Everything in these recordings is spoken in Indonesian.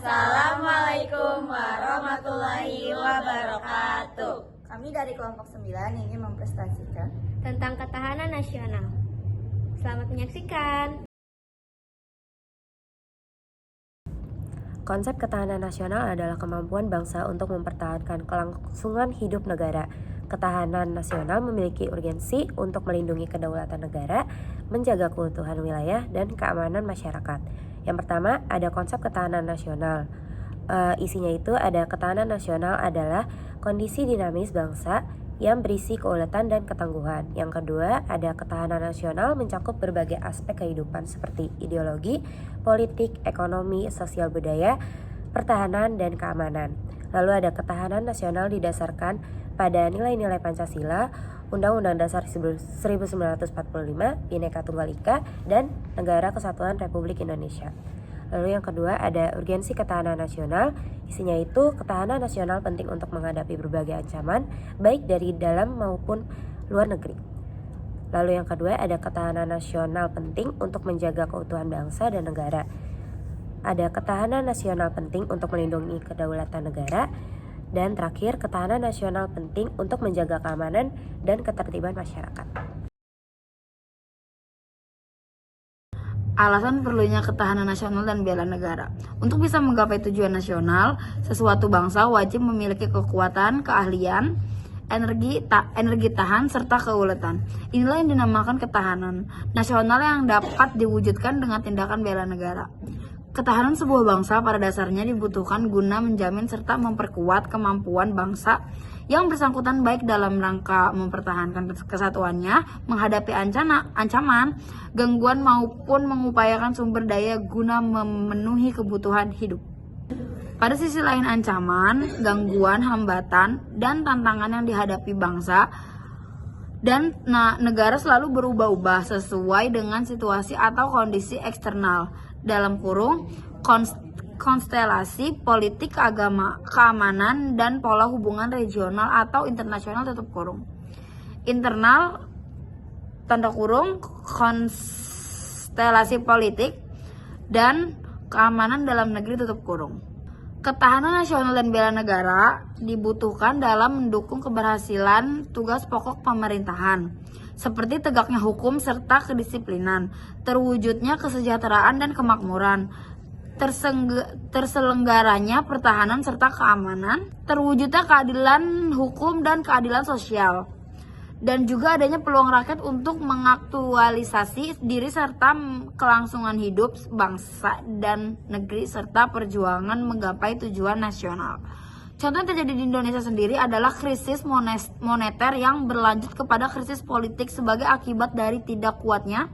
Assalamualaikum warahmatullahi wabarakatuh. Kami dari kelompok 9 ingin mempresentasikan tentang ketahanan nasional. Selamat menyaksikan. Konsep ketahanan nasional adalah kemampuan bangsa untuk mempertahankan kelangsungan hidup negara. Ketahanan nasional memiliki urgensi untuk melindungi kedaulatan negara, menjaga keutuhan wilayah, dan keamanan masyarakat. Yang pertama, ada konsep ketahanan nasional. Isinya itu ada ketahanan nasional adalah kondisi dinamis bangsa yang berisi keuletan dan ketangguhan. Yang kedua, ada ketahanan nasional mencakup berbagai aspek kehidupan seperti ideologi, politik, ekonomi, sosial budaya, pertahanan, dan keamanan. Lalu ada ketahanan nasional didasarkan pada nilai-nilai Pancasila, Undang-Undang Dasar 1945, Bhinneka Tunggal Ika, dan Negara Kesatuan Republik Indonesia. Lalu yang kedua ada urgensi ketahanan nasional. Isinya itu ketahanan nasional penting untuk menghadapi berbagai ancaman, baik dari dalam maupun luar negeri. Lalu yang kedua ada ketahanan nasional penting untuk menjaga keutuhan bangsa dan negara. Ada ketahanan nasional penting untuk melindungi kedaulatan negara. Dan terakhir, ketahanan nasional penting untuk menjaga keamanan dan ketertiban masyarakat. Alasan perlunya ketahanan nasional dan bela negara. Untuk bisa menggapai tujuan nasional, sesuatu bangsa wajib memiliki kekuatan, keahlian, energi tahan, serta keuletan. Inilah yang dinamakan ketahanan nasional yang dapat diwujudkan dengan tindakan bela negara. Ketahanan sebuah bangsa pada dasarnya dibutuhkan guna menjamin serta memperkuat kemampuan bangsa yang bersangkutan baik dalam rangka mempertahankan kesatuannya, menghadapi ancaman, gangguan maupun mengupayakan sumber daya guna memenuhi kebutuhan hidup. Pada sisi lain ancaman, gangguan, hambatan, dan tantangan yang dihadapi bangsa dan negara selalu berubah-ubah sesuai dengan situasi atau kondisi eksternal dalam kurung konstelasi politik, keamanan, dan pola hubungan regional atau internasional tutup kurung. Internal tanda kurung konstelasi politik dan keamanan dalam negeri tutup kurung. Ketahanan nasional dan bela negara dibutuhkan dalam mendukung keberhasilan tugas pokok pemerintahan, seperti tegaknya hukum serta kedisiplinan, terwujudnya kesejahteraan dan kemakmuran, terselenggaranya pertahanan serta keamanan, terwujudnya keadilan hukum dan keadilan sosial, dan juga adanya peluang rakyat untuk mengaktualisasi diri serta kelangsungan hidup bangsa dan negeri serta perjuangan menggapai tujuan nasional. Contoh yang terjadi di Indonesia sendiri adalah krisis moneter yang berlanjut kepada krisis politik sebagai akibat dari tidak kuatnya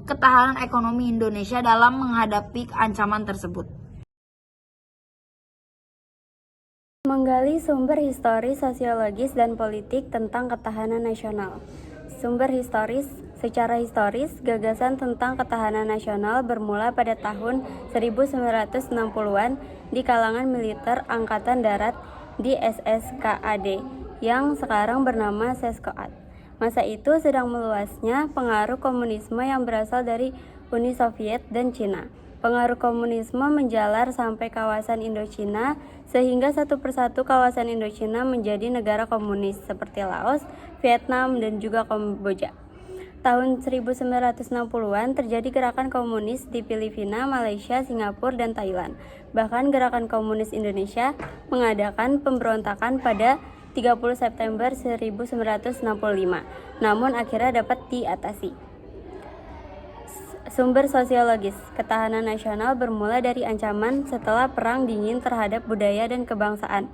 ketahanan ekonomi Indonesia dalam menghadapi ancaman tersebut. Menggali sumber historis, sosiologis, dan politik tentang ketahanan nasional. Sumber historis. Secara historis, gagasan tentang ketahanan nasional bermula pada tahun 1960-an di kalangan militer Angkatan Darat di SSKAD yang sekarang bernama Seskoad. Masa itu sedang meluasnya pengaruh komunisme yang berasal dari Uni Soviet dan Cina. Pengaruh komunisme menjalar sampai kawasan Indochina sehingga satu persatu kawasan Indochina menjadi negara komunis seperti Laos, Vietnam, dan juga Kamboja. Tahun 1960-an terjadi gerakan komunis di Filipina, Malaysia, Singapura, dan Thailand. Bahkan gerakan komunis Indonesia mengadakan pemberontakan pada 30 September 1965, namun akhirnya dapat diatasi. Sumber sosiologis. Ketahanan nasional bermula dari ancaman setelah Perang Dingin terhadap budaya dan kebangsaan.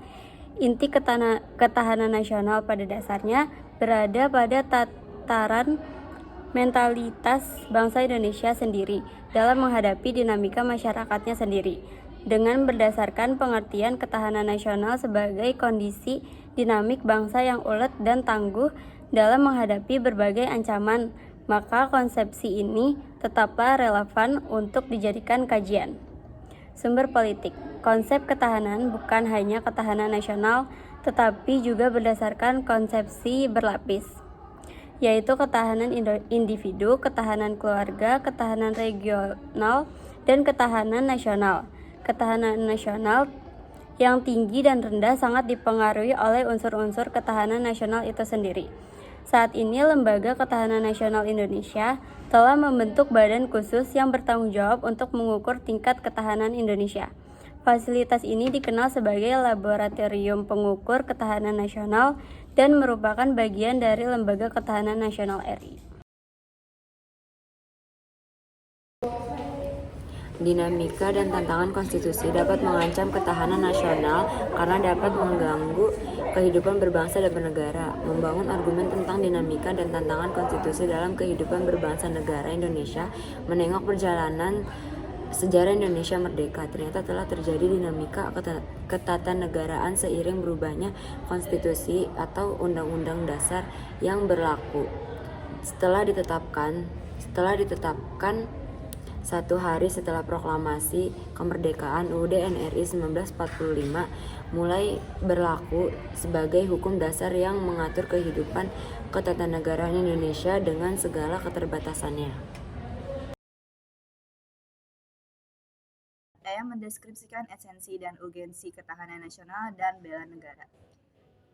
Inti ketahanan nasional pada dasarnya berada pada tataran mentalitas bangsa Indonesia sendiri dalam menghadapi dinamika masyarakatnya sendiri, dengan berdasarkan pengertian ketahanan nasional sebagai kondisi dinamik bangsa yang ulet dan tangguh dalam menghadapi berbagai ancaman, maka konsepsi ini tetaplah relevan untuk dijadikan kajian. Sumber politik. Konsep ketahanan bukan hanya ketahanan nasional, tetapi juga berdasarkan konsepsi berlapis, yaitu ketahanan individu, ketahanan keluarga, ketahanan regional, dan ketahanan nasional. Ketahanan nasional yang tinggi dan rendah sangat dipengaruhi oleh unsur-unsur ketahanan nasional itu sendiri. Saat ini, Lembaga Ketahanan Nasional Indonesia telah membentuk badan khusus yang bertanggung jawab untuk mengukur tingkat ketahanan Indonesia. Fasilitas ini dikenal sebagai Laboratorium Pengukur Ketahanan Nasional dan merupakan bagian dari Lembaga Ketahanan Nasional RI. Dinamika dan tantangan konstitusi dapat mengancam ketahanan nasional karena dapat mengganggu kehidupan berbangsa dan bernegara. Membangun argumen tentang dinamika dan tantangan konstitusi dalam kehidupan berbangsa negara Indonesia, menengok perjalanan sejarah Indonesia merdeka. Ternyata telah terjadi dinamika ketatanegaraan seiring berubahnya konstitusi atau undang-undang dasar yang berlaku. Setelah ditetapkan 1 hari setelah proklamasi kemerdekaan UUD NRI 1945 mulai berlaku sebagai hukum dasar yang mengatur kehidupan ketatanegaraan Indonesia dengan segala keterbatasannya. Saya mendeskripsikan esensi dan urgensi ketahanan nasional dan bela negara.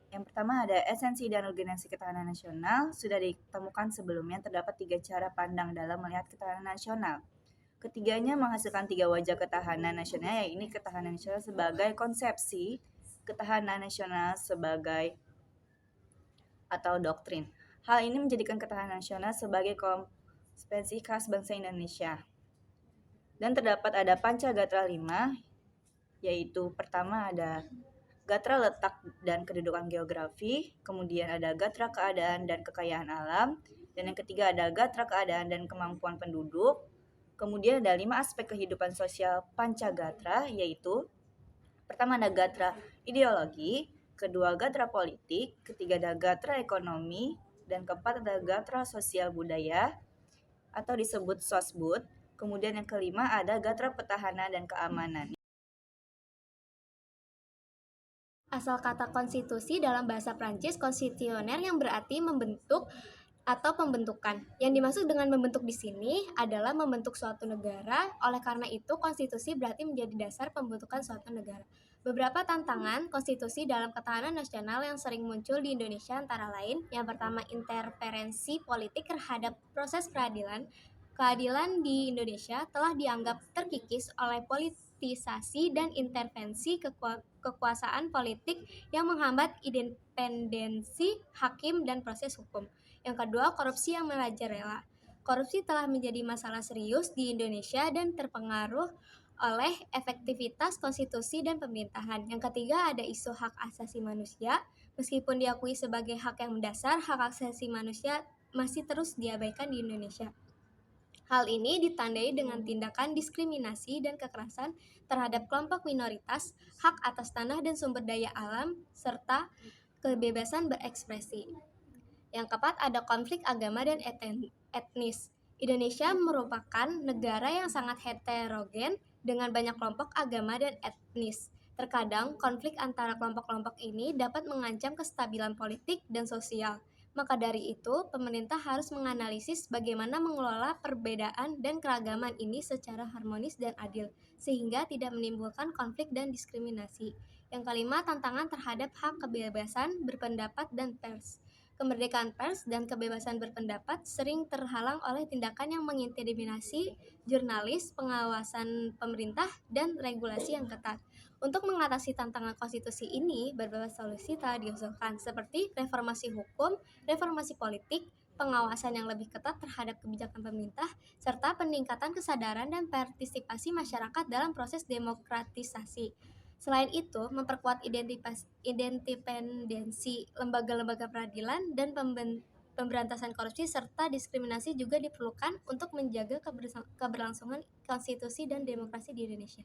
Yang pertama ada esensi dan urgensi ketahanan nasional. Sudah ditemukan sebelumnya terdapat 3 cara pandang dalam melihat ketahanan nasional. Ketiganya menghasilkan 3 wajah ketahanan nasional, yaitu ketahanan nasional sebagai konsepsi, ketahanan nasional sebagai atau doktrin. Hal ini menjadikan ketahanan nasional sebagai kompetensi khas bangsa Indonesia. Dan terdapat ada Pancagatra 5, yaitu pertama ada Gatra letak dan kedudukan geografi, kemudian ada Gatra keadaan dan kekayaan alam, dan yang ketiga ada Gatra keadaan dan kemampuan penduduk. Kemudian ada 5 aspek kehidupan sosial Pancagatra, yaitu pertama ada Gatra ideologi, kedua Gatra politik, ketiga ada Gatra ekonomi, dan keempat ada Gatra sosial budaya atau disebut sosbud. Kemudian yang kelima ada Gatra pertahanan dan keamanan. Asal kata konstitusi dalam bahasa Prancis constitutionnaire yang berarti membentuk atau pembentukan. Yang dimaksud dengan membentuk di sini adalah membentuk suatu negara. Oleh karena itu, konstitusi berarti menjadi dasar pembentukan suatu negara. Beberapa tantangan konstitusi dalam ketahanan nasional yang sering muncul di Indonesia antara lain, yang pertama interferensi politik terhadap proses peradilan. Keadilan di Indonesia telah dianggap terkikis oleh politisasi dan intervensi kekuasaan politik yang menghambat independensi hakim dan proses hukum. Yang kedua, korupsi yang merajalela. Korupsi telah menjadi masalah serius di Indonesia dan terpengaruh oleh efektivitas konstitusi dan pemerintahan. Yang ketiga, ada isu hak asasi manusia. Meskipun diakui sebagai hak yang mendasar, hak asasi manusia masih terus diabaikan di Indonesia. Hal ini ditandai dengan tindakan diskriminasi dan kekerasan terhadap kelompok minoritas, hak atas tanah dan sumber daya alam, serta kebebasan berekspresi. Yang keempat ada konflik agama dan etnis. Indonesia merupakan negara yang sangat heterogen dengan banyak kelompok agama dan etnis. Terkadang konflik antara kelompok-kelompok ini dapat mengancam kestabilan politik dan sosial. Maka dari itu, pemerintah harus menganalisis bagaimana mengelola perbedaan dan keragaman ini secara harmonis dan adil, sehingga tidak menimbulkan konflik dan diskriminasi. Yang kelima, tantangan terhadap hak kebebasan berpendapat dan pers. Kemerdekaan pers dan kebebasan berpendapat sering terhalang oleh tindakan yang mengintimidasi jurnalis, pengawasan pemerintah, dan regulasi yang ketat. Untuk mengatasi tantangan konstitusi ini, beberapa solusi telah diusulkan seperti reformasi hukum, reformasi politik, pengawasan yang lebih ketat terhadap kebijakan pemerintah, serta peningkatan kesadaran dan partisipasi masyarakat dalam proses demokratisasi. Selain itu, memperkuat independensi lembaga-lembaga peradilan dan pemberantasan korupsi serta diskriminasi juga diperlukan untuk menjaga keberlangsungan konstitusi dan demokrasi di Indonesia.